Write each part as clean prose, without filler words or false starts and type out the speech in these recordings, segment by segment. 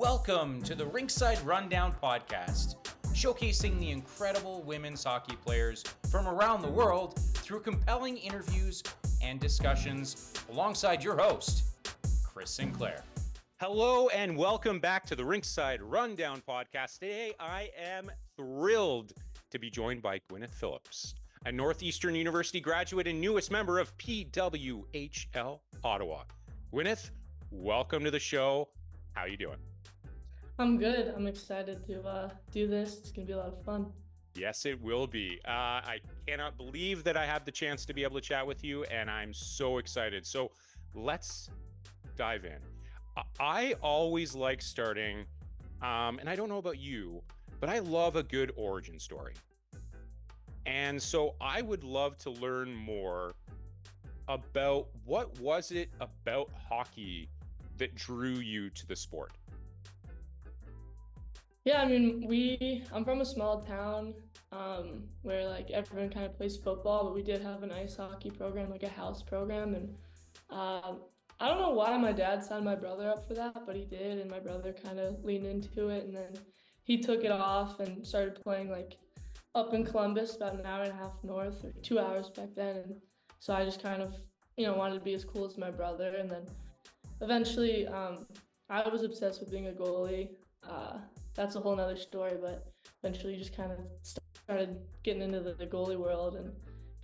Welcome to the Rinkside Rundown podcast, showcasing the incredible women's hockey players from around the world through compelling interviews and discussions alongside your host, Chris Sinclair. Hello and welcome back to the Rinkside Rundown podcast. Today I am thrilled to be joined by Gwyneth Philips, a Northeastern University graduate and newest member of PWHL Ottawa. Gwyneth, welcome to the show. How are you doing? I'm good. I'm excited to do this. It's going to be a lot of fun. Yes, it will be. I cannot believe that I have the chance to be able to chat with you, and I'm so excited. So let's dive in. I always like starting, and I don't know about you, but I love a good origin story. And so I would love to learn more about what was it about hockey that drew you to the sport? Yeah, I mean, I'm from a small town where like everyone kind of plays football, but we did have an ice hockey program, like a house program. And I don't know why my dad signed my brother up for that, but he did. And my brother kind of leaned into it. And then he took it off and started playing like up in Columbus, about an hour and a half north, or 2 hours back then. And so I just kind of, wanted to be as cool as my brother. And then eventually I was obsessed with being a goalie. That's a whole nother story, but eventually just kind of started getting into the goalie world and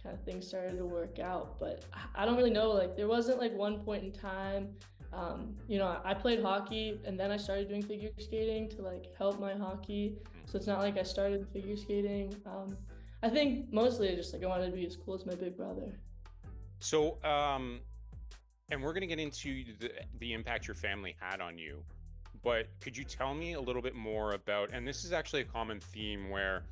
kind of things started to work out. But I don't really know, like there wasn't like one point in time. I played hockey and then I started doing figure skating to like help my hockey. So it's not like I started figure skating. I think mostly I wanted to be as cool as my big brother. So, and we're going to get into the impact your family had on you. But could you tell me a little bit more about, and this is actually a common theme where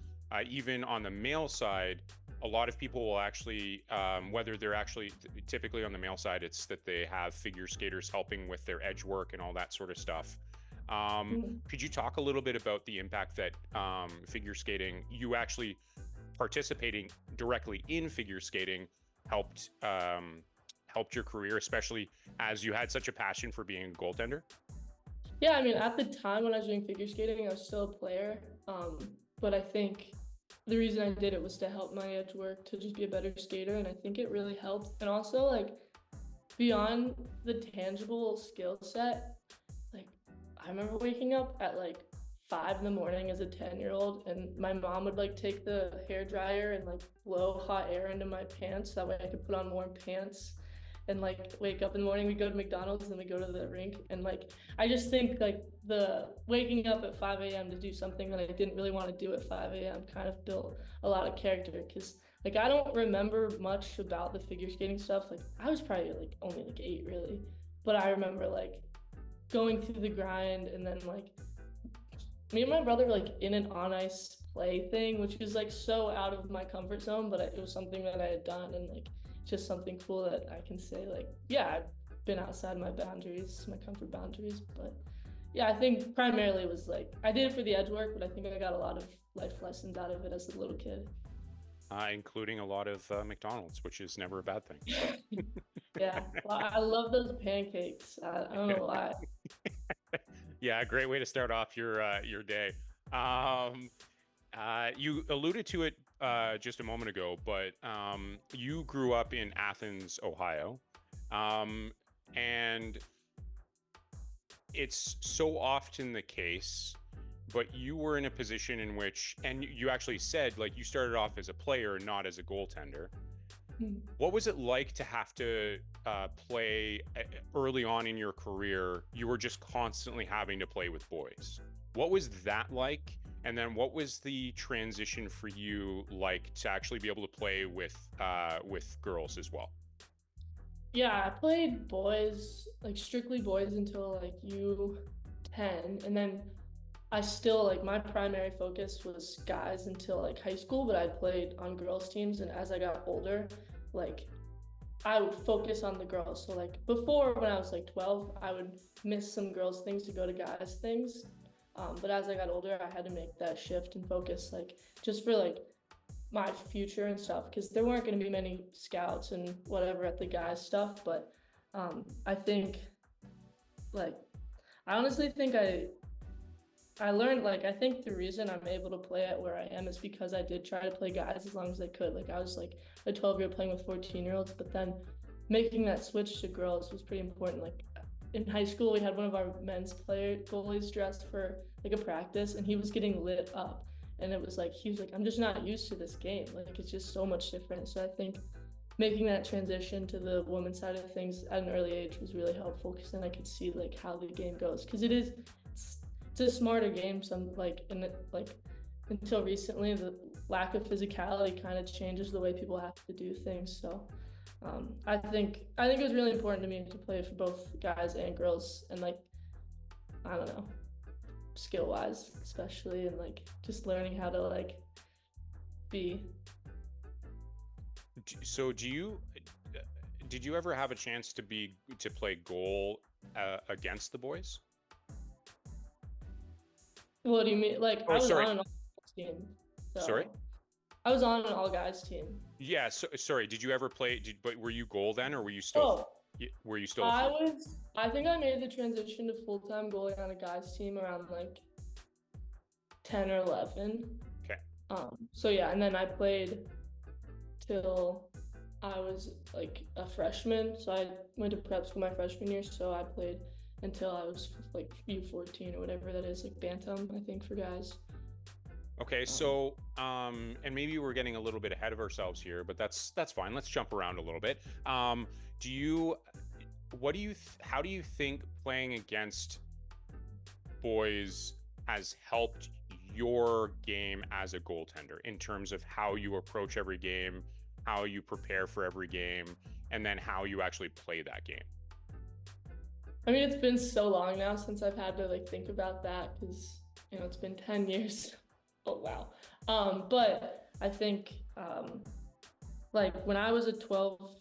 even on the male side, a lot of people will actually, whether they're actually, typically on the male side, it's that they have figure skaters helping with their edge work and all that sort of stuff. Could you talk a little bit about the impact that figure skating, you actually participating directly in figure skating helped your career, especially as you had such a passion for being a goaltender? Yeah, I mean, at the time when I was doing figure skating, I was still a player. But I think the reason I did it was to help my edge work, to just be a better skater. And I think it really helped. And also, like, beyond the tangible skill set, like, I remember waking up at, like, 5 a.m. as a 10-year-old, and my mom would, like, take the hairdryer and, like, blow hot air into my pants. That way I could put on warm pants. And like wake up in the morning, we go to McDonald's and we go to the rink. And like, I just think like the waking up at 5 a.m. to do something that I didn't really want to do at 5 a.m. kind of built a lot of character. Cause like, I don't remember much about the figure skating stuff. Like I was probably like only like 8 really, but I remember like going through the grind and then like me and my brother were like in an on ice play thing, which was like so out of my comfort zone, but it was something that I had done and like, just something cool that I can say like, yeah, I've been outside my boundaries, my comfort boundaries. But yeah, I think primarily it was like, I did it for the edge work, but I think I got a lot of life lessons out of it as a little kid. Including a lot of McDonald's, which is never a bad thing. Yeah, well, I love those pancakes. I don't know why. Yeah, a great way to start off your day. You alluded to it just a moment ago, but you grew up in Athens, Ohio, and it's so often the case, but you were in a position in which, and you actually said, like, you started off as a player, not as a goaltender. What was it like to have to play early on in your career? You were just constantly having to play with boys. What was that like? And then what was the transition for you like to actually be able to play with girls as well? Yeah, I played boys, like strictly boys until like U10. And then I still, like my primary focus was guys until like high school, but I played on girls teams. And as I got older, like I would focus on the girls. So like before when I was like 12, I would miss some girls things to go to guys things. But as I got older, I had to make that shift and focus like just for like my future and stuff, because there weren't going to be many scouts and whatever at the guys stuff. But I think like, I honestly think I I learned, like, I think the reason I'm able to play at where I am is because I did try to play guys as long as I could. Like, I was like a 12-year-old playing with 14-year-olds, but then making that switch to girls was pretty important. Like, in high school, we had one of our men's goalies dressed for like a practice, and he was getting lit up. And it was like, he was like, I'm just not used to this game. Like, it's just so much different. So I think making that transition to the women's side of things at an early age was really helpful, because then I could see like how the game goes. Because it's a smarter game. Until recently, the lack of physicality kind of changes the way people have to do things. So I think it was really important to me to play for both guys and girls, and like, I don't know, skill wise especially, and like just learning how to like be. So did you ever have a chance to play goal against the boys? What do you mean? Like, I was on an all team. So Sorry? I was on an all guys team. Yeah. So sorry. Did you ever play? But were you goal then, or were you still? Were you still? I think I made the transition to full-time goalie on a guys team around like 10 or 11. Okay. So yeah, and then I played till I was like a freshman. So I went to prep school my freshman year. So I played until I was like U14 or whatever that is, like bantam, I think, for guys. Okay, so and maybe we're getting a little bit ahead of ourselves here, but that's fine. Let's jump around a little bit. How do you think playing against boys has helped your game as a goaltender in terms of how you approach every game, how you prepare for every game, and then how you actually play that game? I mean, it's been so long now since I've had to like think about that, because it's been 10 years. Oh wow. But I think like when I was 12,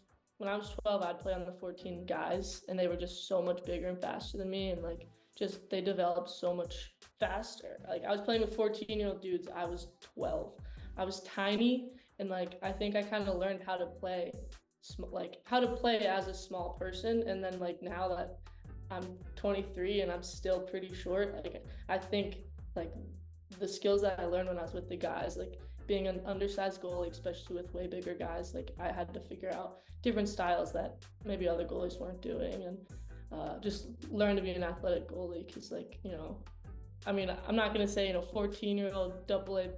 I'd play on the 14 guys, and they were just so much bigger and faster than me, and like just they developed so much faster. Like, I was playing with 14-year-old dudes. I was 12. I was tiny, and like I think I kind of learned how to play as a small person. And then like now that I'm 23 and I'm still pretty short, like I think like the skills that I learned when I was with the guys, like being an undersized goalie, especially with way bigger guys, like I had to figure out different styles that maybe other goalies weren't doing, and just learn to be an athletic goalie. Because like, I mean, I'm not going to say, 14-year-old AA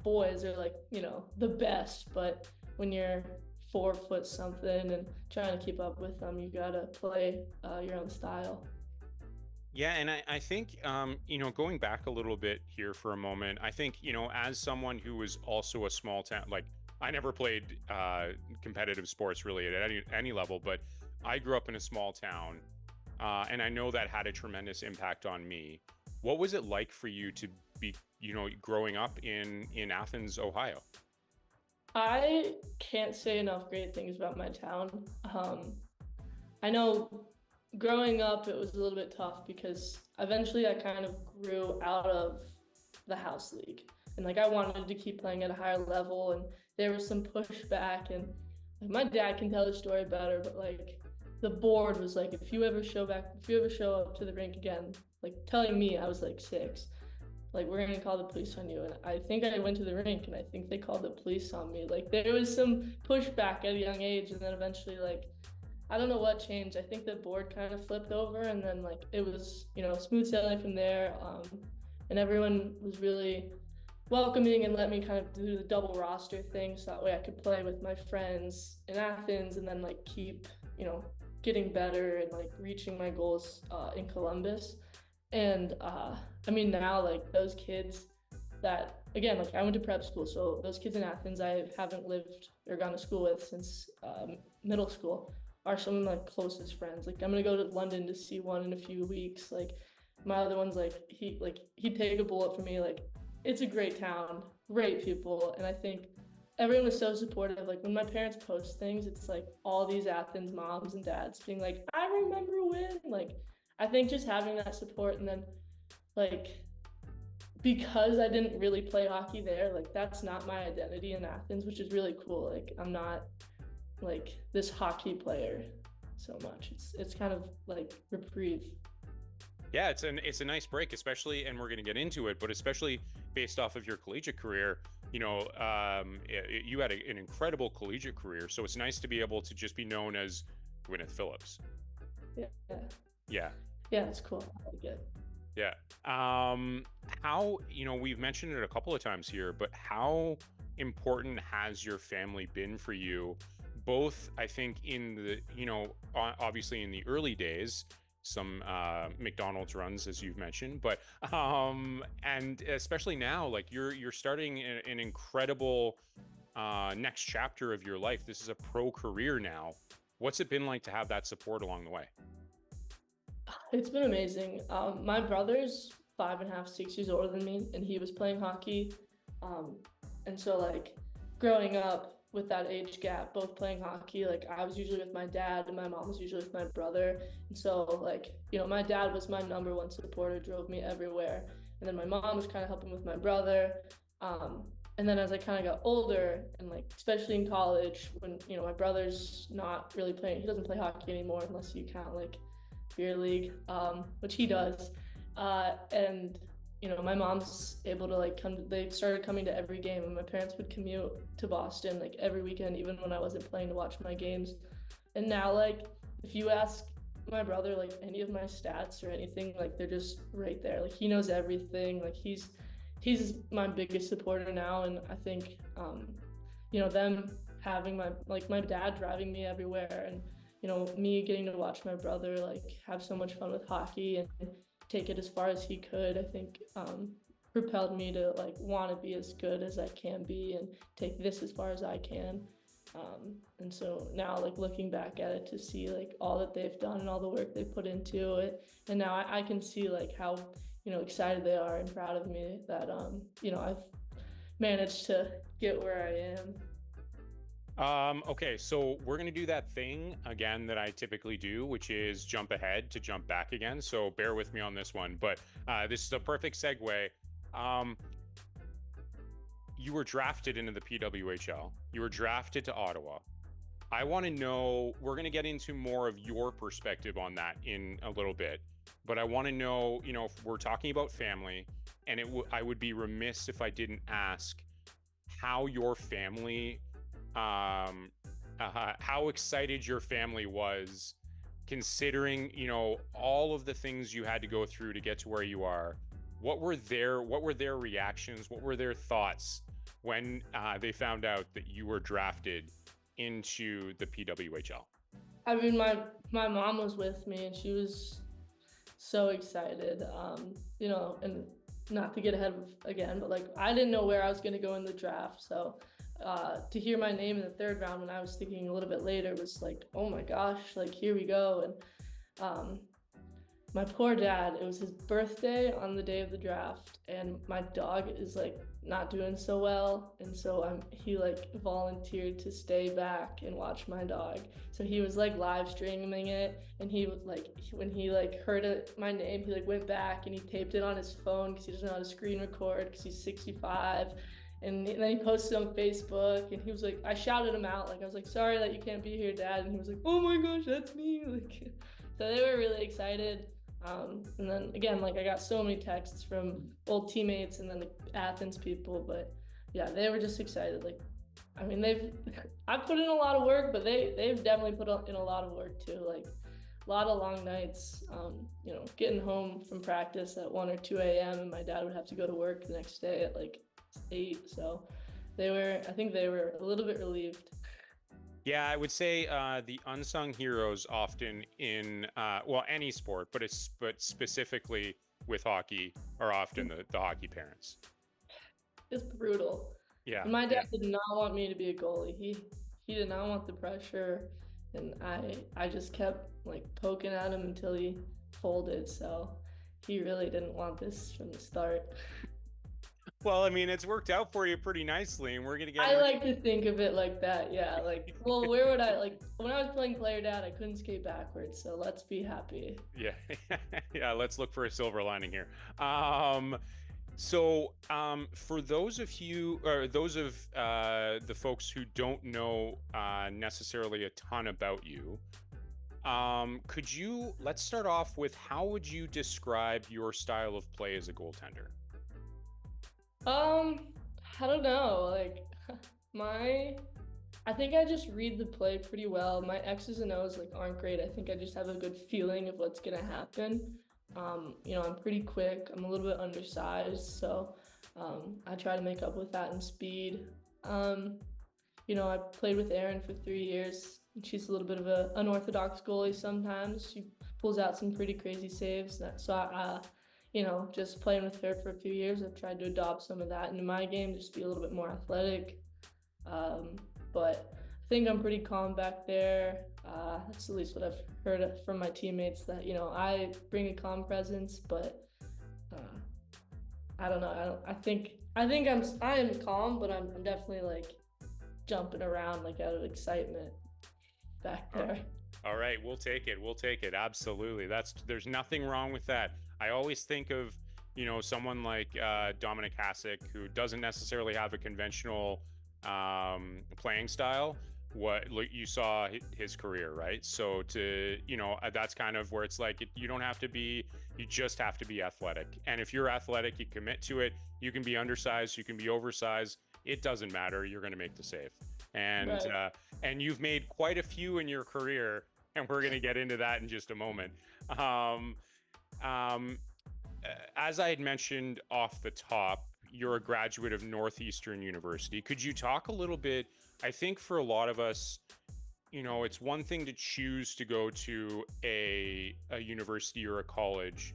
boys are like, the best, but when you're 4 foot something and trying to keep up with them, you got to play your own style. Yeah, and I think, going back a little bit here for a moment, I think, as someone who was also a small town, like I never played competitive sports really at any level, but I grew up in a small town, and I know that had a tremendous impact on me. What was it like for you to be, growing up in Athens, Ohio? I can't say enough great things about my town. I know growing up, it was a little bit tough because eventually I kind of grew out of the house league, and like I wanted to keep playing at a higher level, and there was some pushback, and like, my dad can tell the story better, but like the board was like, if you ever show up to the rink again, like telling me, I was like 6, like, we're gonna call the police on you. And I think I went to the rink, and I think they called the police on me. Like, there was some pushback at a young age, and then eventually, like, I don't know what changed. I think the board kind of flipped over, and then like it was, smooth sailing from there. And everyone was really welcoming and let me kind of do the double roster thing, so that way I could play with my friends in Athens, and then like keep, getting better and like reaching my goals in Columbus. And I mean, now like those kids that, again, like I went to prep school, so those kids in Athens I haven't lived or gone to school with since middle school are some of my closest friends. Like, I'm gonna go to London to see one in a few weeks. Like, my other one's like he'd take a bullet for me. Like, it's a great town, great people, and I think everyone was so supportive. Like, when my parents post things, it's like all these Athens moms and dads being like, I remember when. Like, I think just having that support, and then like because I didn't really play hockey there, like that's not my identity in Athens, which is really cool. Like, I'm not like this hockey player so much. It's kind of like reprieve. Yeah, it's a nice break, especially, and we're going to get into it, but especially based off of your collegiate career. You had an incredible collegiate career, so it's nice to be able to just be known as Gwyneth Philips. Yeah. Yeah. Yeah, it's cool. I like it. Yeah. How, we've mentioned it a couple of times here, but how important has your family been for you? Both, I think, in the, obviously in the early days, some McDonald's runs, as you've mentioned, but and especially now, like you're starting an incredible next chapter of your life. This is a pro career now. What's it been like to have that support along the way? It's been amazing. My brother's 5.5, 6 years older than me, and he was playing hockey. And so like growing up with that age gap, both playing hockey, like I was usually with my dad and my mom was usually with my brother. And so like, my dad was my number one supporter, drove me everywhere. And then my mom was kind of helping with my brother. And then as I kind of got older and like, especially in college, when, my brother's not really playing, he doesn't play hockey anymore unless you count like beer league, which he does. And my mom's able to like they started coming to every game, and my parents would commute to Boston like every weekend, even when I wasn't playing, to watch my games. And now like if you ask my brother like any of my stats or anything, like they're just right there. Like he knows everything. Like he's my biggest supporter now. And I think them having my dad driving me everywhere, and me getting to watch my brother like have so much fun with hockey and take it as far as he could, I think propelled me to like want to be as good as I can be and take this as far as I can. And so now like looking back at it to see like all that they've done and all the work they put into it, and now I can see like how excited they are and proud of me that I've managed to get where I am. Okay, so we're going to do that thing again that I typically do, which is jump ahead to jump back again. So bear with me on this one, but this is a perfect segue. You were drafted into the PWHL. You were drafted to Ottawa. I want to know, we're going to get into more of your perspective on that in a little bit, but I want to know, if we're talking about family, and I would be remiss if I didn't ask how your family how excited your family was, considering all of the things you had to go through to get to where you are. What were their reactions? What were their thoughts when they found out that you were drafted into the PWHL? I mean, my mom was with me, and she was so excited. And not to get ahead of again, but like I didn't know where I was going to go in the draft, so to hear my name in the third round when I was thinking a little bit later was like, oh my gosh, like here we go. And my poor dad, it was his birthday on the day of the draft, and my dog is like not doing so well, and so he like volunteered to stay back and watch my dog. So he was like live streaming it, and he was like, when he like heard my name, he like went back and he taped it on his phone because he doesn't know how to screen record because he's 65. And then he posted on Facebook, and he was like, I shouted him out, like I was like, sorry that you can't be here, Dad. And he was like, oh my gosh, that's me. Like, so they were really excited. And then again, like I got so many texts from old teammates and then the Athens people, but yeah, they were just excited. Like, I mean, I've put in a lot of work, but they've definitely put in a lot of work too. Like a lot of long nights, getting home from practice at 1 or 2 a.m. and my dad would have to go to work the next day at like 8. So I think they were a little bit relieved. Yeah, I would say the unsung heroes often in any sport, but specifically with hockey, are often the hockey parents. It's brutal. Yeah. And my dad did not want me to be a goalie. He did not want the pressure, and I just kept like poking at him until he folded. So he really didn't want this from the start. Well, I mean, it's worked out for you pretty nicely, and we're gonna get. I like to think of it like that, yeah. Like, well, where would I like when I was playing player dad? I couldn't skate backwards, so let's be happy. Yeah, yeah. Let's look for a silver lining here. So, for those of you, or those of the folks who don't know necessarily a ton about you, Let's start off with, how would you describe your style of play as a goaltender? I don't know. Like I think I just read the play pretty well. My X's and O's like aren't great. I think I just have a good feeling of what's gonna happen. I'm pretty quick. I'm a little bit undersized, so I try to make up with that in speed. I played with Erin for 3 years. She's a little bit of an unorthodox goalie sometimes. She pulls out some pretty crazy saves. Just playing with her for a few years, I've tried to adopt some of that into my game, just be a little bit more athletic. But I think I'm pretty calm back there. That's at least what I've heard from my teammates, that, I bring a calm presence, but I don't know. I am calm, but I'm definitely like jumping around like out of excitement back there. All right, we'll take it. We'll take it. Absolutely. There's nothing wrong with that. I always think of, someone like Dominic Hasek, who doesn't necessarily have a conventional playing style. What you saw his career, right? So that's kind of where it's like, you just have to be athletic. And if you're athletic, you commit to it. You can be undersized, you can be oversized. It doesn't matter. You're going to make the save. And Right. And you've made quite a few in your career, and we're going to get into that in just a moment. As I had mentioned off the top, you're a graduate of Northeastern University. Could you talk a little bit? I think for a lot of us, it's one thing to choose to go to a university or a college,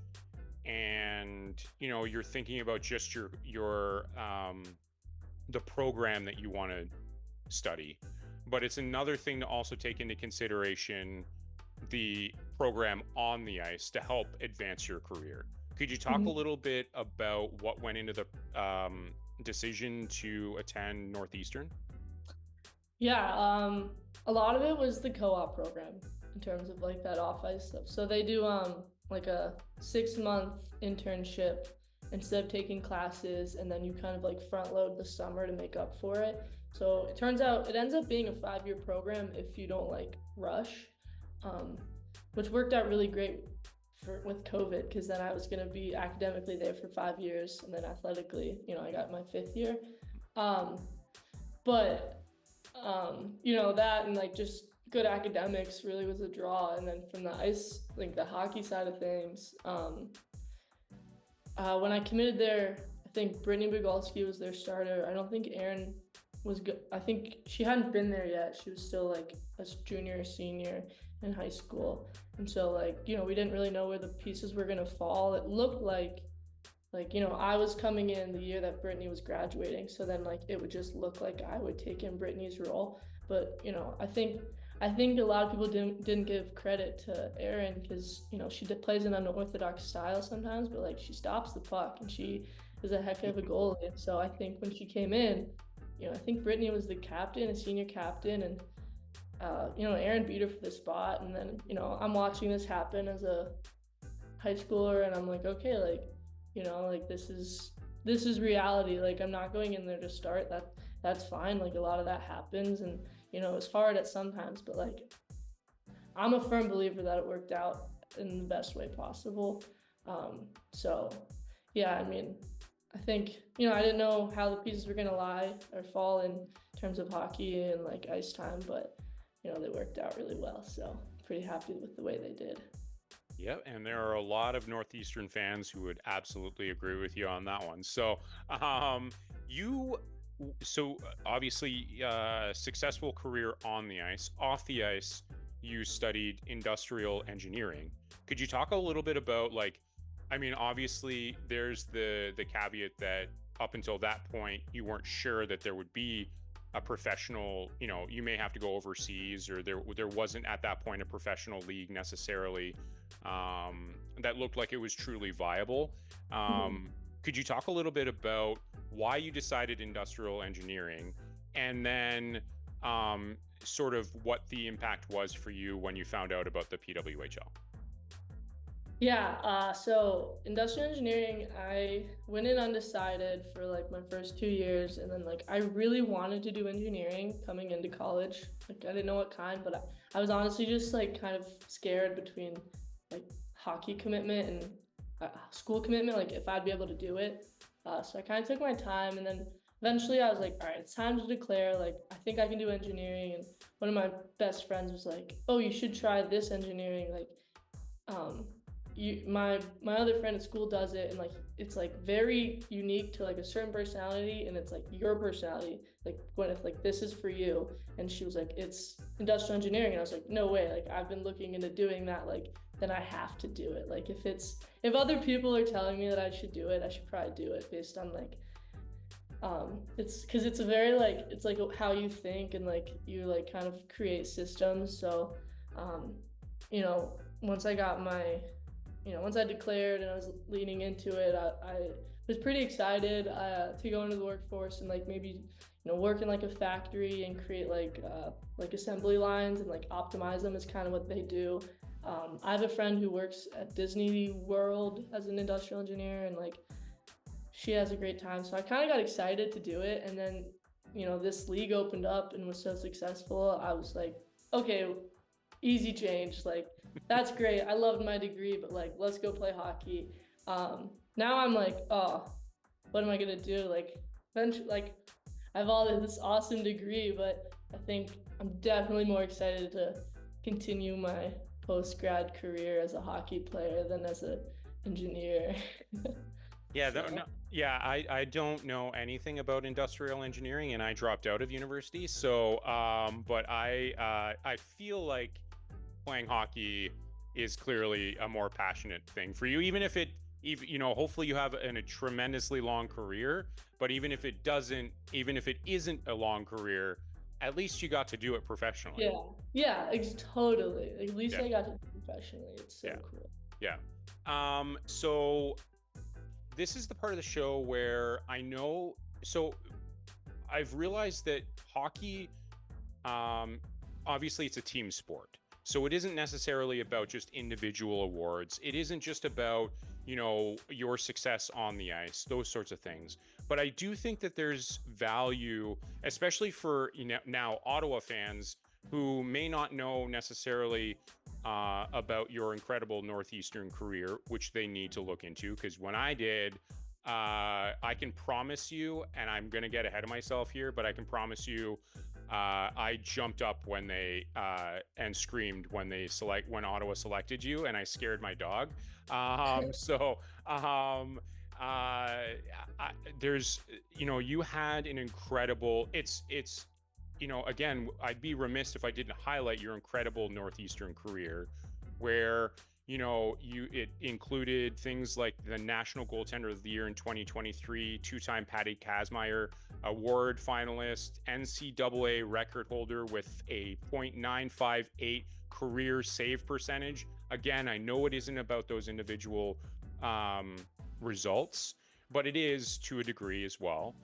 and you're thinking about just your the program that you want to study. But it's another thing to also take into consideration the program on the ice to help advance your career. Could you talk a little bit about what went into the decision to attend Northeastern? Yeah, a lot of it was the co-op program in terms of like that off-ice stuff. So they do like a 6-month internship instead of taking classes, and then you kind of like front load the summer to make up for it. So it ends up being a 5-year program if you don't like rush, which worked out really great with COVID, because then I was going to be academically there for 5 years, and then athletically, I got my 5th year. That and like just good academics really was a draw. And then from the ice, like the hockey side of things, when I committed there, I think Brittany Bogolski was their starter. I don't think Erin was good. I think she hadn't been there yet. She was still like a junior or senior in high school. And so we didn't really know where the pieces were going to fall. It looked like I was coming in the year that Brittany was graduating. So then it would just look like I would take in Brittany's role. But, I think a lot of people didn't give credit to Erin, because, she plays an unorthodox style sometimes, but she stops the puck, and she is a heck of a goalie. And so I think when she came in, I think Brittany was the captain, a senior captain, and Erin beat her for the spot. And then, I'm watching this happen as a high schooler, and I'm like, okay, this is reality. I'm not going in there to start. That's fine. A lot of that happens, and it's hard at sometimes, but I'm a firm believer that it worked out in the best way possible. I think, I didn't know how the pieces were going to lie or fall in terms of hockey and ice time, but, they worked out really well. So pretty happy with the way they did. Yep, and there are a lot of Northeastern fans who would absolutely agree with you on that one. So, obviously, successful career on the ice. Off the ice, you studied industrial engineering. Could you talk a little bit about obviously there's the caveat that up until that point, you weren't sure that there would be a professional, you may have to go overseas, or there wasn't at that point a professional league necessarily that looked like it was truly viable. Could you talk a little bit about why you decided industrial engineering, and then sort of what the impact was for you when you found out about the PWHL? So industrial engineering, I went in undecided for like my first 2 years, and then like I really wanted to do engineering coming into college. Like I didn't know what kind, but I was honestly just like kind of scared between like hockey commitment and school commitment, like if I'd be able to do it. So I kind of took my time, and then eventually I was like, all right, it's time to declare. Like I think I can do engineering, and one of my best friends was like, oh, you should try this engineering, like. My other friend at school does it, and like it's like very unique to like a certain personality, and it's like your personality, like Gwyneth, like this is for you. And she was like, it's industrial engineering, and I was like, no way, like I've been looking into doing that, like then I have to do it. Like if other people are telling me that I should do it, I should probably do it based on like it's because it's a very like it's like how you think, and like you like kind of create systems. So you know once I got my once I declared and I was leaning into it, I was pretty excited to go into the workforce and like maybe work in like a factory and create like assembly lines and like optimize them is kind of what they do. I have a friend who works at Disney World as an industrial engineer, and like she has a great time. So I kind of got excited to do it, and then this league opened up and was so successful. I was like, okay, easy change, like that's great. I loved my degree, but like let's go play hockey. Now I'm like, oh, what am I gonna do? Like eventually, like I have all this awesome degree, but I think I'm definitely more excited to continue my post-grad career as a hockey player than as an engineer. Yeah, I don't know anything about industrial engineering, and I dropped out of university. So, but I feel like playing hockey is clearly a more passionate thing for you, even if hopefully you have a tremendously long career, but even if it isn't a long career, at least you got to do it professionally. Totally. At least I got to do it professionally. It's so cool. So this is the part of the show where I've realized that hockey, obviously it's a team sport. So it isn't necessarily about just individual awards. It isn't just about, your success on the ice, those sorts of things. But I do think that there's value, especially for now Ottawa fans who may not know necessarily about your incredible Northeastern career, which they need to look into. Because when I did, I can promise you, and I'm going to get ahead of myself here, but I can promise you, I jumped up when they and screamed when Ottawa selected you, and I scared my dog. There's you had an incredible. It's again, I'd be remiss if I didn't highlight your incredible Northeastern career, where it included things like the National Goaltender of the Year in 2023, two-time Patty Kazmaier Award finalist, NCAA record holder with a .958 career save percentage. Again, I know it isn't about those individual results, but it is to a degree as well.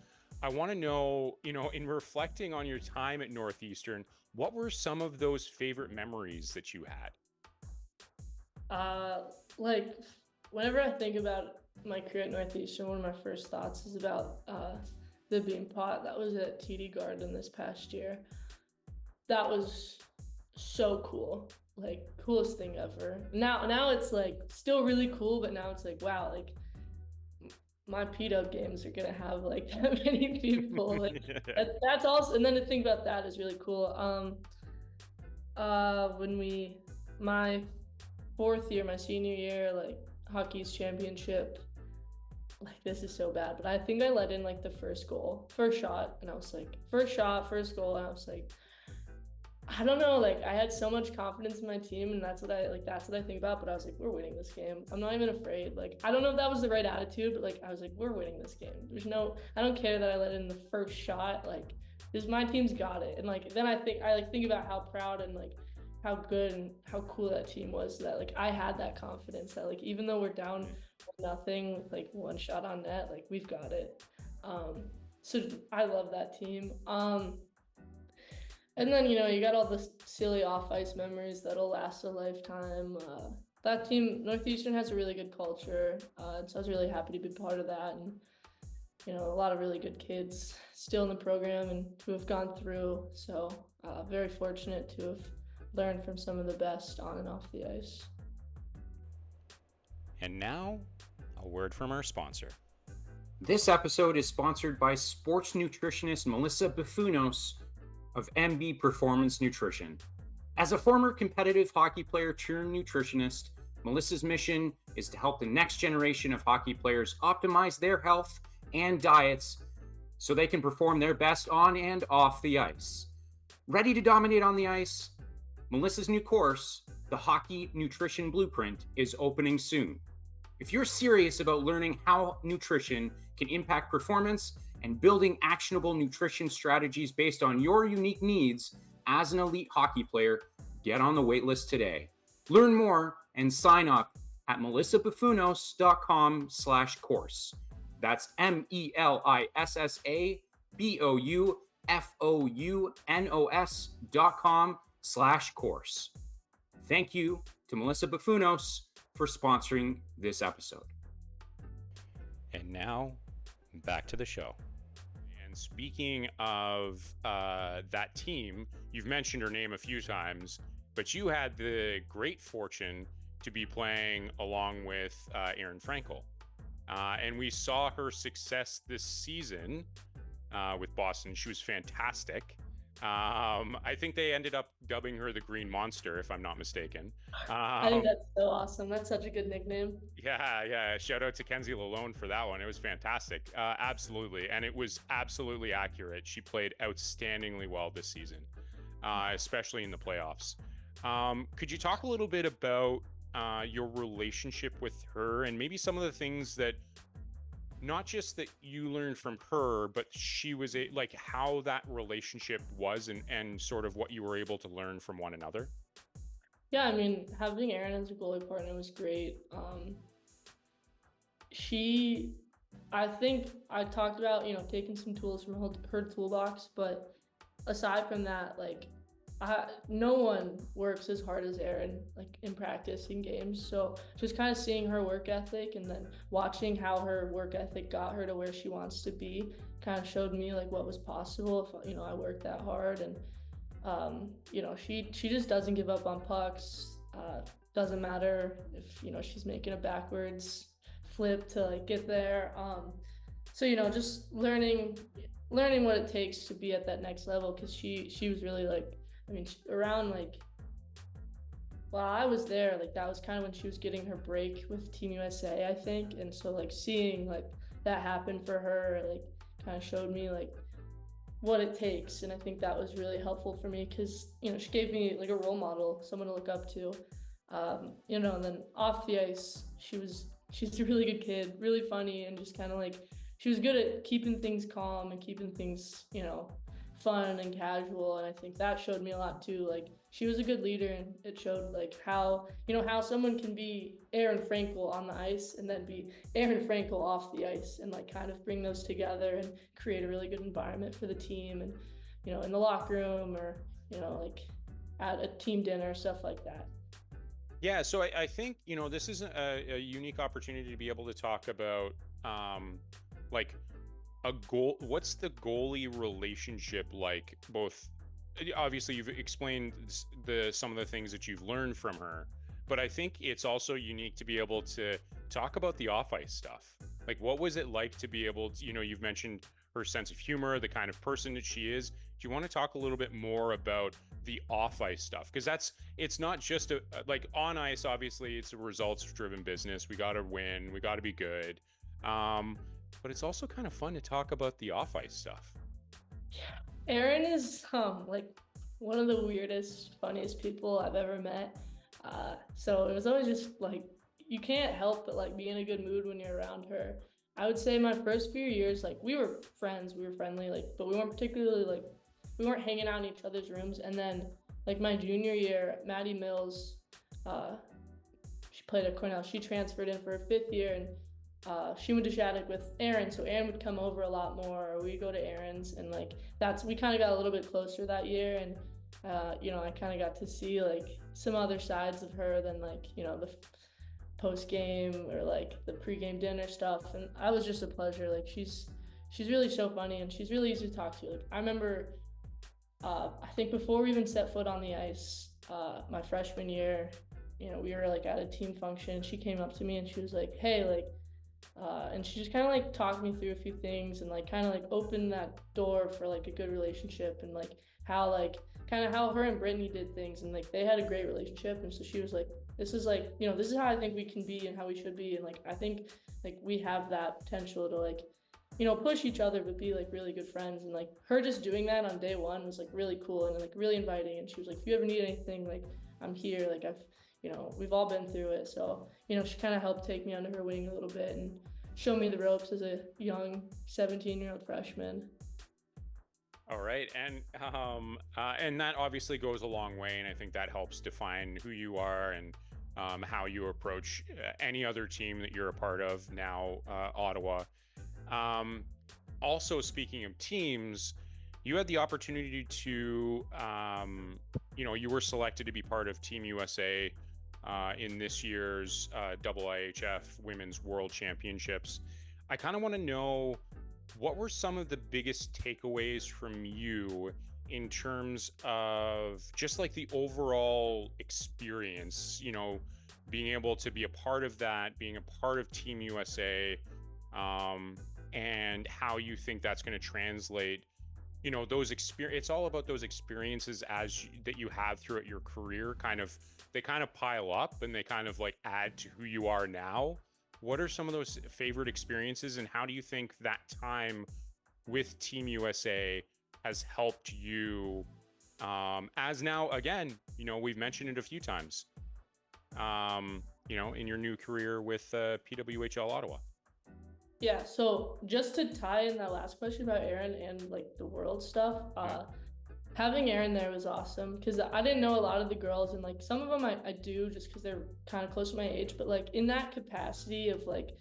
I want to know, in reflecting on your time at Northeastern, what were some of those favorite memories that you had? Like whenever I think about my career at Northeastern, one of my first thoughts is about the bean pot that was at TD Garden this past year. That was so cool, like coolest thing ever. Now it's like still really cool, but now it's like, wow, like my PW games are gonna have like that many people. Like that's also, and then to think about that is really cool. My fourth year, my senior year, like hockey's championship, like this is so bad, but I think I let in like the first shot, and I was like, first goal, and I was like, I don't know, like I had so much confidence in my team, and that's what I think about, but I was like, we're winning this game. I'm not even afraid. Like I don't know if that was the right attitude, but like I was like, we're winning this game. I don't care that I let in the first shot, like because my team's got it. And like then I think about how proud and like how good and how cool that team was, that like I had that confidence that like even though we're down nothing with like one shot on net, like we've got it. So I love that team. And then you got all the silly off ice memories that'll last a lifetime. that team, Northeastern has a really good culture. So I was really happy to be part of that. And, a lot of really good kids still in the program and who have gone through. So very fortunate to have learned from some of the best on and off the ice. And now, a word from our sponsor. This episode is sponsored by sports nutritionist Melissa Buffunos of MB Performance Nutrition. As a former competitive hockey player turned nutritionist, Melissa's mission is to help the next generation of hockey players optimize their health and diets so they can perform their best on and off the ice. Ready to dominate on the ice? Melissa's new course, The Hockey Nutrition Blueprint, is opening soon. If you're serious about learning how nutrition can impact performance and building actionable nutrition strategies based on your unique needs as an elite hockey player, get on the waitlist today. Learn more and sign up at melissabuffunos.com/course. That's melissabuffunos.com/course. Thank you to Melissa Buffunos for sponsoring this episode. And now, back to the show. And speaking of that team, you've mentioned her name a few times, but you had the great fortune to be playing along with Erin Frankle. And we saw her success this season with Boston. She was fantastic. I think they ended up dubbing her the Green Monster, if I'm not mistaken. I think that's so awesome. That's such a good nickname. Yeah. Shout out to Kenzie Lalone for that one. It was fantastic. Absolutely. And it was absolutely accurate. She played outstandingly well this season, especially in the playoffs. Could you talk a little bit about your relationship with her and maybe some of the things that, not just that you learned from her, but she was like how that relationship was and sort of what you were able to learn from one another? Yeah, I mean, having Erin as a goalie partner was great. I think I talked about, taking some tools from her toolbox, but aside from that, like, no one works as hard as Erin, like in practice, in games. So just kind of seeing her work ethic and then watching how her work ethic got her to where she wants to be kind of showed me like what was possible if, I worked that hard. And, she just doesn't give up on pucks. Doesn't matter if, she's making a backwards flip to like get there. So, just learning what it takes to be at that next level. Cause she was really like, around like while I was there, like that was kind of when she was getting her break with Team USA, I think. And so like seeing like that happen for her, like kind of showed me like what it takes. And I think that was really helpful for me because, she gave me like a role model, someone to look up to. And then off the ice, she's a really good kid, really funny, and just kind of like, she was good at keeping things calm and keeping things, fun and casual. And I think that showed me a lot too. Like she was a good leader, and it showed like how someone can be Erin Frankle on the ice and then be Erin Frankle off the ice, and like kind of bring those together and create a really good environment for the team, and in the locker room or like at a team dinner, stuff like that. Yeah, so I think this is a unique opportunity to be able to talk about like a goal. What's the goalie relationship like? Both, obviously, you've explained some of the things that you've learned from her, but I think it's also unique to be able to talk about the off-ice stuff. Like, what was it like to be able to, you've mentioned her sense of humor, the kind of person that she is. Do you want to talk a little bit more about the off-ice stuff? Because it's not just like on ice, obviously, it's a results-driven business. We got to win. We got to be good. But it's also kind of fun to talk about the off-ice stuff. Yeah, Erin is like one of the weirdest, funniest people I've ever met. So it was always just like, you can't help but like be in a good mood when you're around her. I would say my first few years, like we were friends, we were friendly, like, but we weren't particularly like, we weren't hanging out in each other's rooms. And then like my junior year, Maddie Mills, she played at Cornell. She transferred in for her 5th year, and she went to Shattuck with Erin, so Erin would come over a lot more, or we'd go to Erin's, and like we kind of got a little bit closer that year. And I kind of got to see like some other sides of her than like, the post game or like the pregame dinner stuff. And I was just a pleasure. Like she's really so funny and she's really easy to talk to. Like I remember, I think before we even set foot on the ice, my freshman year, we were like at a team function. She came up to me and she was like, "Hey, like," and she just kind of like talked me through a few things and like kind of like opened that door for like a good relationship and like how like kind of how her and Brittany did things and like they had a great relationship. And so she was like, "This is like, this is how I think we can be and how we should be." And like I think like we have that potential to like, push each other but be like really good friends. And like her just doing that on day one was like really cool and like really inviting. And she was like, "If you ever need anything, like I'm here. Like we've all been through it." So, she kind of helped take me under her wing a little bit and show me the ropes as a young 17-year-old freshman. All right. And that obviously goes a long way. And I think that helps define who you are and how you approach any other team that you're a part of now, Ottawa. Also, speaking of teams, you had the opportunity to, you were selected to be part of Team USA in this year's IIHF Women's World Championships. I kind of want to know, what were some of the biggest takeaways from you in terms of just like the overall experience, being able to be a part of that, being a part of Team USA, and how you think that's going to translate, it's all about those experiences that you have throughout your career. They kind of pile up and they kind of like add to who you are now. What are some of those favorite experiences and how do you think that time with Team USA has helped you, as now, again, we've mentioned it a few times, in your new career with PWHL Ottawa? Yeah, so just to tie in that last question about Erin and like the world stuff, having Erin there was awesome because I didn't know a lot of the girls and like some of them I do just because they're kind of close to my age, but like in that capacity of like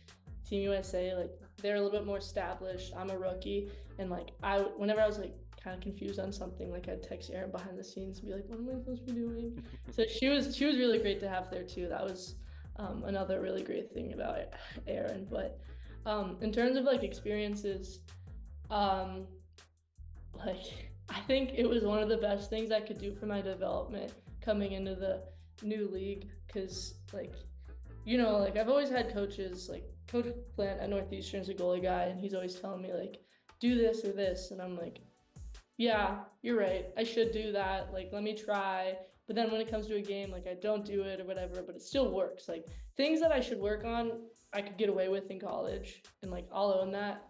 Team USA, like they're a little bit more established. I'm a rookie, and like whenever I was like kind of confused on something, like I'd text Erin behind the scenes and be like, "What am I supposed to be doing?" So she was really great to have there too. That was another really great thing about Erin, but. In terms of like experiences, like I think it was one of the best things I could do for my development coming into the new league because like, like I've always had coaches, like Coach Plant at Northeastern is a goalie guy and he's always telling me like, do this or this. And I'm like, yeah, you're right. I should do that. Like, let me try. But then when it comes to a game, like I don't do it or whatever, but it still works. Like things that I should work on, I could get away with in college and like I'll own that.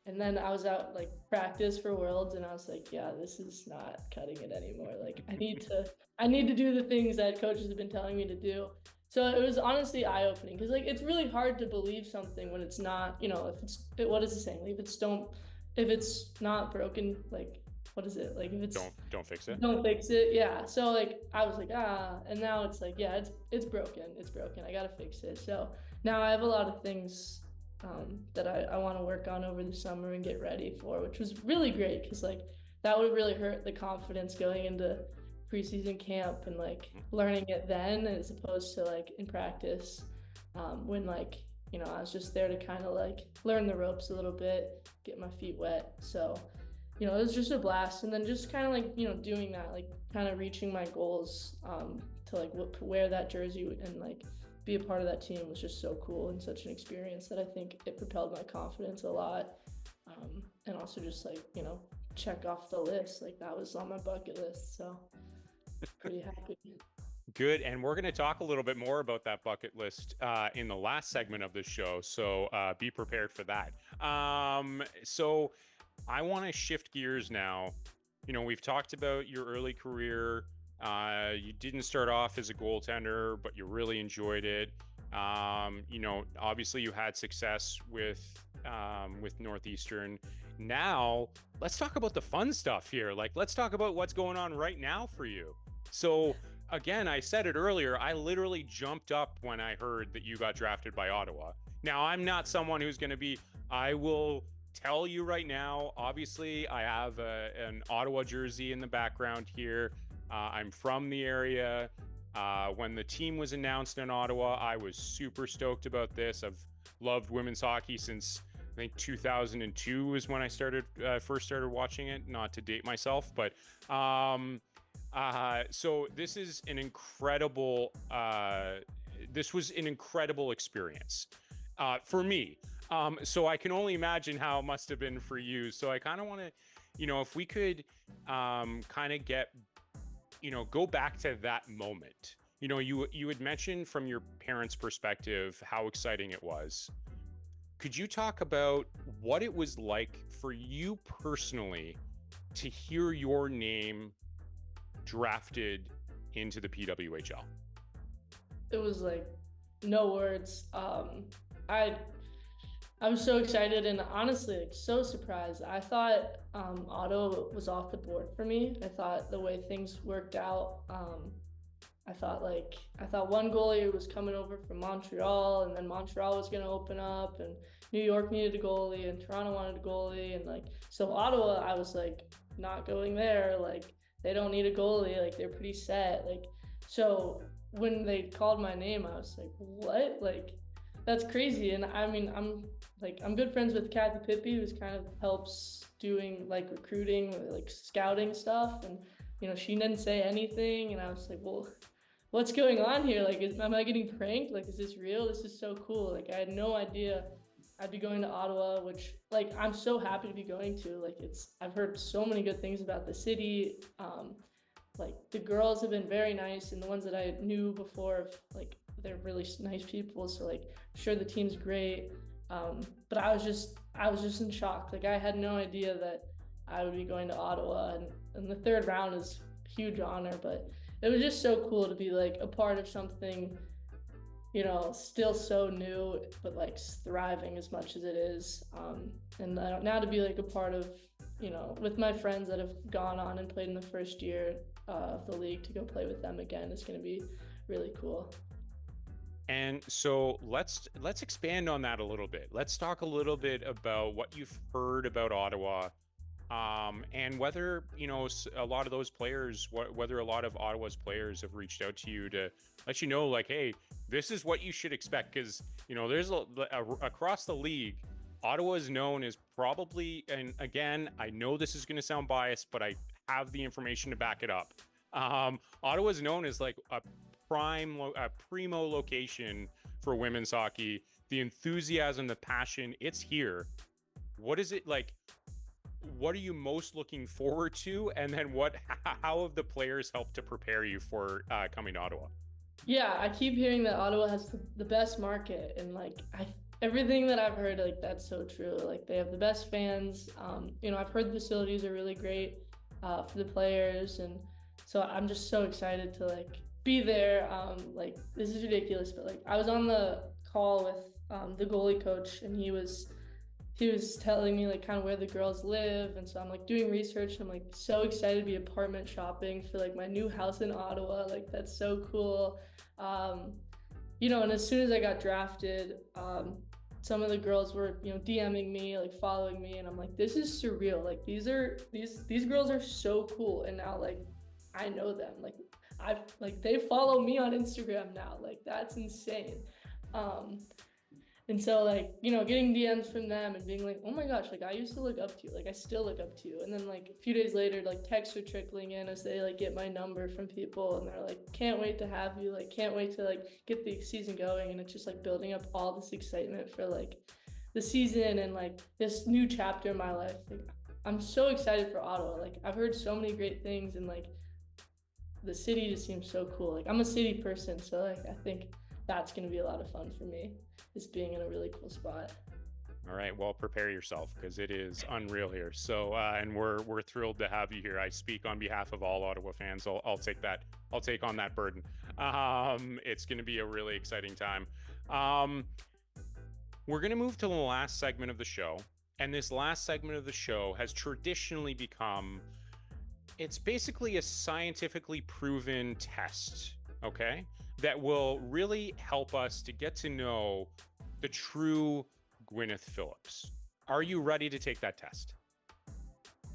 And then I was out like practice for Worlds and I was like, yeah, this is not cutting it anymore. Like I need to do the things that coaches have been telling me to do. So it was honestly eye-opening because like it's really hard to believe something when it's not, what is the saying? Like if it's not broken, like what is it? Like if it's don't fix it. Don't fix it. Yeah. So like I was like, and now it's like, yeah, it's broken. It's broken. I gotta fix it. So now I have a lot of things that I want to work on over the summer and get ready for, which was really great because like that would really hurt the confidence going into preseason camp and like learning it then as opposed to like in practice when like I was just there to kind of like learn the ropes a little bit, get my feet wet. So it was just a blast. And then just kind of like doing that, like kind of reaching my goals to like wear that jersey and like be a part of that team was just so cool and such an experience that I think it propelled my confidence a lot. And also just like, check off the list. Like that was on my bucket list. So pretty happy. Good. And we're going to talk a little bit more about that bucket list in the last segment of the show. So be prepared for that. So I want to shift gears now. We've talked about your early career. You didn't start off as a goaltender, but you really enjoyed it. Obviously you had success with Northeastern. Now let's talk about the fun stuff here. Like, let's talk about what's going on right now for you. So again, I said it earlier, I literally jumped up when I heard that you got drafted by Ottawa. Now I'm not someone who's going to I will tell you right now, obviously I have an Ottawa jersey in the background here. I'm from the area. When the team was announced in Ottawa, I was super stoked about this. I've loved women's hockey since I think 2002 is when I first started watching it. Not to date myself, but so this is an incredible. This was an incredible experience for me. So I can only imagine how it must have been for you. So I kind of want to, if we could kind of get, go back to that moment. You had mentioned from your parents' perspective how exciting it was. Could you talk about what it was like for you personally to hear your name drafted into the PWHL? It was like no words. I was so excited and honestly like so surprised. I thought Ottawa was off the board for me. I thought the way things worked out, I thought one goalie was coming over from Montreal, and then Montreal was going to open up, and New York needed a goalie, and Toronto wanted a goalie, and so Ottawa, I was like not going there. Like they don't need a goalie. Like they're pretty set. So when they called my name, I was like, what? Like that's crazy. And I mean, I'm good friends with Kathy Pippi, who's kind of helps doing like recruiting, like scouting stuff, and she didn't say anything, and I was like, well, what's going on here? Like, am I getting pranked? Like, is this real? This is so cool. Like, I had no idea I'd be going to Ottawa, which, like, I'm so happy to be going to. Like, I've heard so many good things about the city. Like, the girls have been very nice, and the ones that I knew before, like, they're really nice people. So, like, I'm sure the team's great. But I was just in shock. Like, I had no idea that I would be going to Ottawa, and the third round is a huge honor, but it was just so cool to be like a part of something, still so new, but like thriving as much as it is. And now to be like a part of, with my friends that have gone on and played in the first year of the league, to go play with them again is going to be really cool. And so let's expand on that a little bit. Let's talk a little bit about what you've heard about Ottawa. And whether, a lot of those players, whether a lot of Ottawa's players have reached out to you to let you know, like, hey, this is what you should expect. Because, there's across the league, Ottawa is known as probably, and again, I know this is going to sound biased, but I have the information to back it up. Ottawa is known as like a primo location for women's hockey. The enthusiasm, the passion, it's here. What is it like? What are you most looking forward to? And then how have the players helped to prepare you for coming to Ottawa? Yeah, I keep hearing that Ottawa has the best market, and like everything that I've heard, like that's so true. Like they have the best fans. I've heard the facilities are really great for the players, and so I'm just so excited to like be there. Like this is ridiculous, but like I was on the call with the goalie coach, and he was telling me like kind of where the girls live, and so I'm like doing research, and I'm like so excited to be apartment shopping for like my new house in Ottawa. Like that's so cool. And as soon as I got drafted, some of the girls were DMing me, like following me, and I'm like, this is surreal. Like these girls are so cool, and now like I know them. Like they follow me on Instagram now. Like that's insane. And so like, getting DMs from them and being like, oh my gosh, like I used to look up to you. Like I still look up to you. And then like a few days later, like texts are trickling in as they like get my number from people, and they're like, can't wait to have you. Like, can't wait to like get the season going. And it's just like building up all this excitement for like the season and like this new chapter in my life. Like I'm so excited for Ottawa. Like I've heard so many great things, and like the city just seems so cool. Like I'm a city person, so like I think that's going to be a lot of fun for me, just being in a really cool spot. All right, well, prepare yourself because it is unreal here. So, and we're thrilled to have you here. I speak on behalf of all Ottawa fans. I'll take that. I'll take on that burden. It's going to be a really exciting time. We're going to move to the last segment of the show, and this last segment of the show has traditionally become. It's basically a scientifically proven test. Okay. That will really help us to get to know the true Gwyneth Philips. Are you ready to take that test?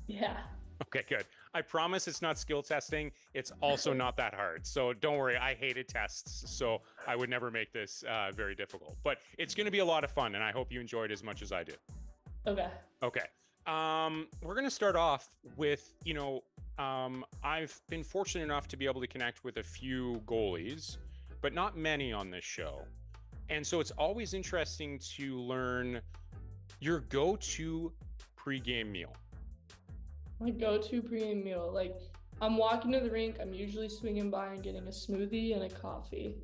Yeah. Okay, good. I promise it's not skill testing. It's also not that hard. So don't worry. I hated tests, so I would never make this very difficult. But it's going to be a lot of fun, and I hope you enjoyed as much as I did. Okay. Okay. We're going to start off with, I've been fortunate enough to be able to connect with a few goalies, but not many on this show. And so it's always interesting to learn your go-to pregame meal. My go-to pregame meal, like I'm walking to the rink, I'm usually swinging by and getting a smoothie and a coffee.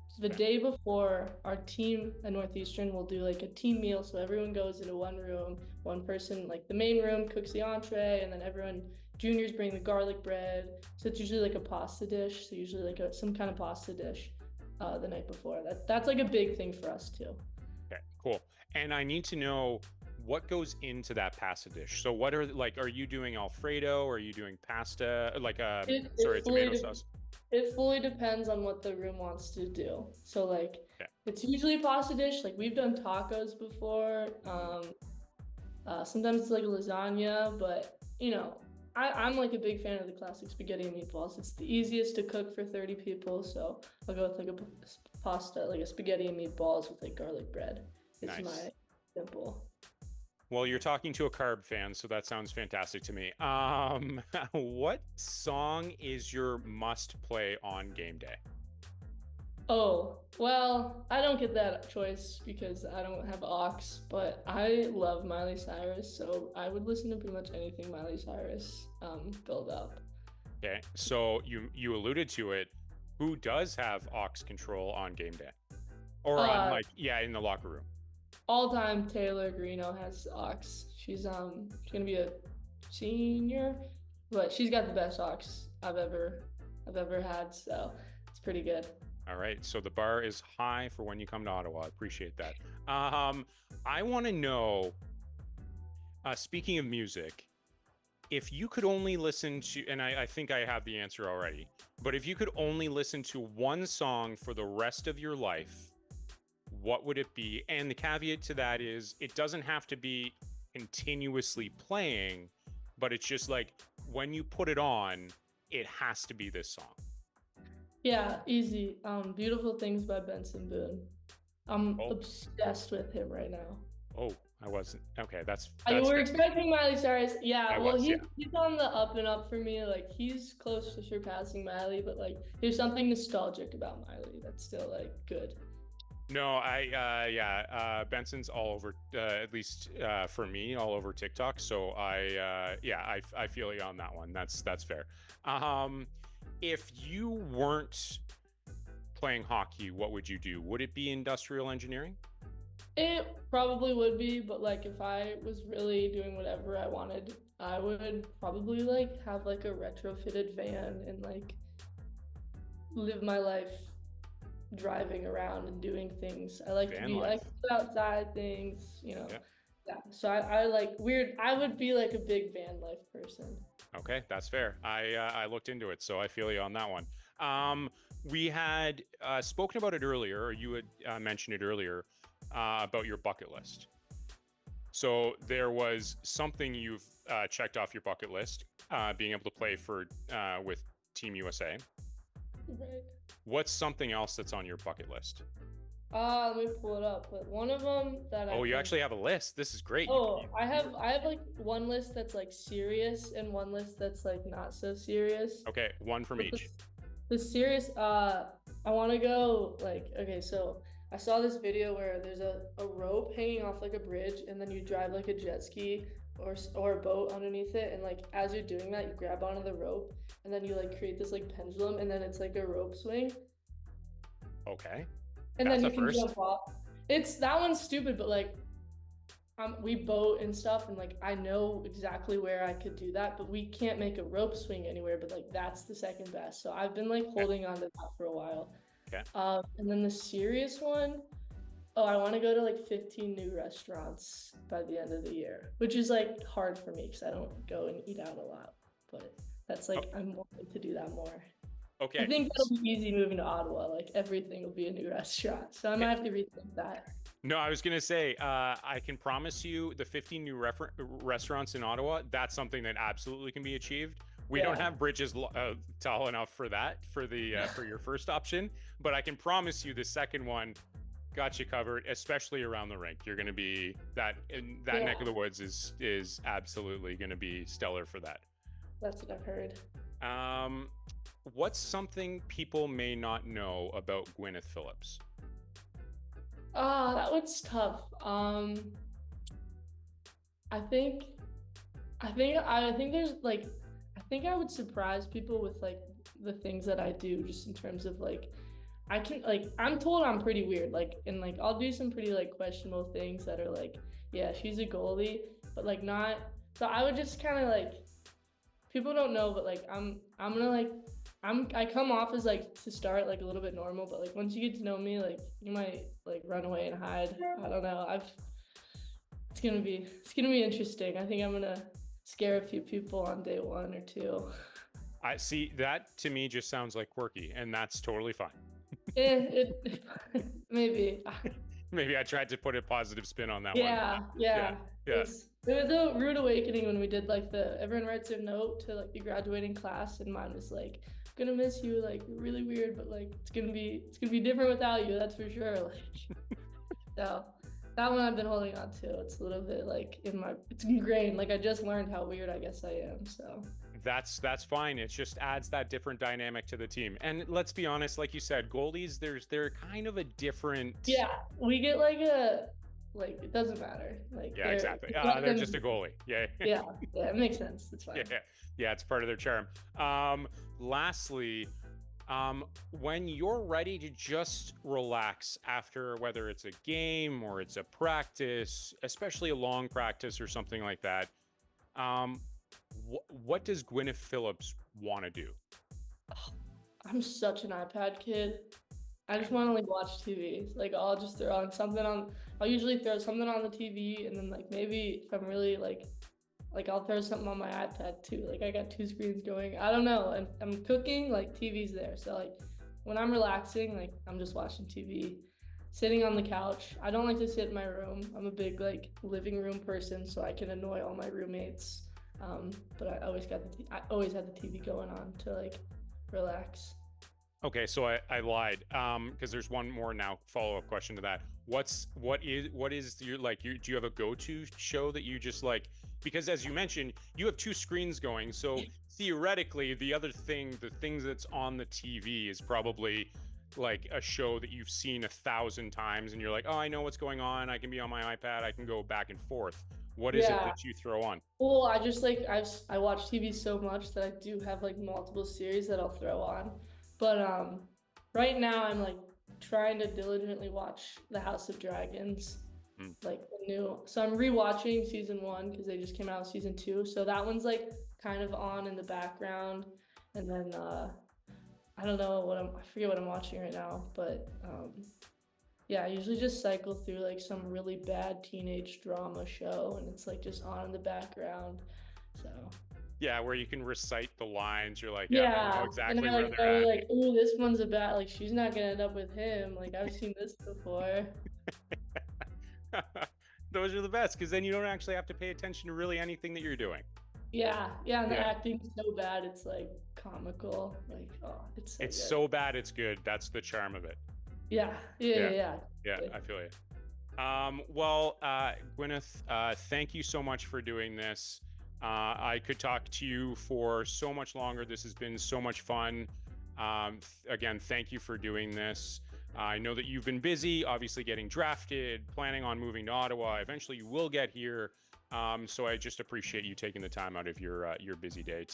So the day before, our team at Northeastern will do like a team meal. So everyone goes into one room, one person, like the main room cooks the entree, and then everyone, juniors bring the garlic bread. So it's usually like a pasta dish. So usually like some kind of pasta dish the night before. That's like a big thing for us too. Okay, cool. And I need to know what goes into that pasta dish. So what are you doing Alfredo? Or are you doing pasta? Tomato sauce? It fully depends on what the room wants to do. So like, okay. It's usually a pasta dish. Like we've done tacos before. Sometimes it's like a lasagna, but I'm like a big fan of the classic spaghetti and meatballs. It's the easiest to cook for 30 people. So I'll go with like a pasta, like a spaghetti and meatballs with like garlic bread. It's nice. My simple. Well, you're talking to a carb fan, so that sounds fantastic to me. What song is your must play on game day? Oh, well, I don't get that choice because I don't have aux, but I love Miley Cyrus, so I would listen to pretty much anything Miley Cyrus build up. Okay, so you alluded to it. Who does have aux control on game day? Or in the locker room? All-time Taylor Greeno has aux. She's gonna be a senior, but she's got the best aux I've ever had, so it's pretty good. All right, so the bar is high for when you come to Ottawa. I appreciate that. I want to know, speaking of music, if you could only listen to, and I think I have the answer already, but if you could only listen to one song for the rest of your life, what would it be? And the caveat to that is it doesn't have to be continuously playing, but it's just like when you put it on, it has to be this song. Yeah, easy. Beautiful Things by Benson Boone. I'm obsessed with him right now. Oh, I wasn't. Okay, that's we're expecting Miley Cyrus. Yeah, he's on the up and up for me. Like he's close to surpassing Miley, but like there's something nostalgic about Miley that's still like good. No, Benson's all over, at least for me, all over TikTok. So I feel you on that one. That's fair. If you weren't playing hockey, what would you do? Would it be industrial engineering? It probably would be, but like if I was really doing whatever I wanted, I would probably like have like a retrofitted van and like live my life driving around and doing things. I like to be like outside things, Yeah. So I like weird. I would be like a big van life person. Okay, that's fair. I looked into it, so I feel you on that one. We had spoken about it earlier, or you had mentioned it earlier about your bucket list. So there was something you've checked off your bucket list, being able to play for with Team USA. Right. What's something else that's on your bucket list? Let me pull it up. But one of them that you actually have a list. This is great. I have like one list that's like serious and one list that's like not so serious. Okay, one from each. The serious, I want to go like, okay, so I saw this video where there's a rope hanging off like a bridge, and then you drive like a jet ski or a boat underneath it, and like as you're doing that, you grab onto the rope, and then you like create this like pendulum, and then it's like a rope swing. Okay. And then you can jump off. That one's stupid, but like we boat and stuff, and like I know exactly where I could do that, but we can't make a rope swing anywhere, but like that's the second best. So I've been like holding on to that for a while. Okay. And then the serious one, I want to go to like 15 new restaurants by the end of the year, which is like hard for me because I don't go and eat out a lot, but that's like I'm wanting to do that more. Okay. I think that'll be easy moving to Ottawa. Like everything will be a new restaurant. So I might have to rethink that. No, I was going to say, I can promise you the 15 new restaurants in Ottawa, that's something that absolutely can be achieved. We don't have bridges tall enough for that, for your first option, but I can promise you the second one got you covered, especially around the rink. You're going to be that neck of the woods is absolutely going to be stellar for that. That's what I've heard. What's something people may not know about Gwyneth Philips? That one's tough. I think there's like, I think I would surprise people with like the things that I do, just in terms of like, I can like, I'm told I'm pretty weird, like, and like I'll do some pretty like questionable things that are like, yeah, she's a goalie, but like not. So I would just kind of like, people don't know, but like I'm gonna like, I come off as like, to start like a little bit normal, but like once you get to know me, like you might like run away and hide. I don't know. It's gonna be interesting. I think I'm gonna scare a few people on day 1 or 2. I see, that to me just sounds like quirky, and that's totally fine. Maybe. Maybe I tried to put a positive spin on that one. Yeah. It was a rude awakening when we did like everyone writes their note to like the graduating class, and mine was like, gonna miss you, like really weird, but like it's gonna be different without you, that's for sure. Like so that one I've been holding on to. It's a little bit like it's ingrained. Like I just learned how weird I guess I am. So that's fine. It just adds that different dynamic to the team. And let's be honest, like you said, goalies, they're kind of a different. Yeah, we get like it doesn't matter. Like yeah, exactly. They're just a goalie. Yeah. yeah, it makes sense. It's fine. Yeah, it's part of their charm. Lastly, when you're ready to just relax after, whether it's a game or it's a practice, especially a long practice or something like that, what does Gwyneth Philips want to do? I'm such an iPad kid. I just want to like watch TV. Like I'll just throw on something on. I'll usually throw something on the TV, and then like maybe if I'm really like I'll throw something on my iPad too. Like I got 2 screens going. I don't know. And I'm cooking, like TV's there. So like when I'm relaxing, like I'm just watching TV, sitting on the couch. I don't like to sit in my room. I'm a big like living room person, so I can annoy all my roommates. But I always had the TV going on to like relax. Okay, so I lied, because there's one more now follow-up question to that. What is your like? Do you have a go-to show that you just like? Because as you mentioned, you have 2 screens going, so theoretically, the things that's on the TV is probably like a show that you've seen 1,000 times, and you're like, oh, I know what's going on. I can be on my iPad. I can go back and forth. What is it that you throw on? Well, I just like I watch TV so much that I do have like multiple series that I'll throw on. But right now I'm like trying to diligently watch The House of Dragons, like the new. So I'm rewatching season 1 because they just came out with season 2. So that one's like kind of on in the background, and then I don't know I forget what I'm watching right now, but yeah, I usually just cycle through like some really bad teenage drama show, and it's like just on in the background. So yeah, where you can recite the lines. You're like, I know exactly and where they're at. Like, oh, this one's about like she's not gonna end up with him. Like I've seen this before. Those are the best, because then you don't actually have to pay attention to really anything that you're doing. Yeah, and the acting's so bad it's like comical. Like, oh, it's so bad it's good. That's the charm of it. Yeah, I feel you. Well, Gwyneth, thank you so much for doing this. I could talk to you for so much longer. This has been so much fun. Again, thank you for doing this. I know that you've been busy, obviously getting drafted, planning on moving to Ottawa. Eventually you will get here. So I just appreciate you taking the time out of your busy day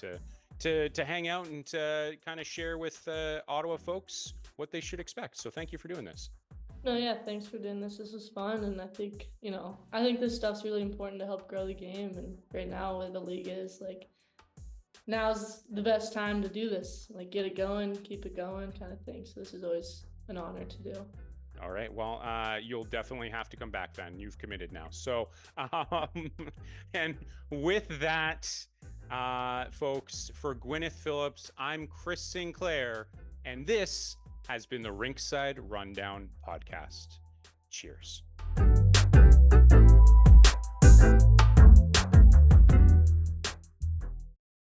to hang out and to kind of share with Ottawa folks what they should expect. So thank you for doing this. No, yeah, thanks for doing this. This was fun, and I think this stuff's really important to help grow the game. And right now, where the league is, like, now's the best time to do this. Like, get it going, keep it going, kind of thing. So this is always an honor to do. All right. Well, you'll definitely have to come back then. You've committed now. So, and with that, Folks, for Gwyneth Philips, I'm Chris Sinclair, and this has been the Rinkside Rundown podcast. Cheers.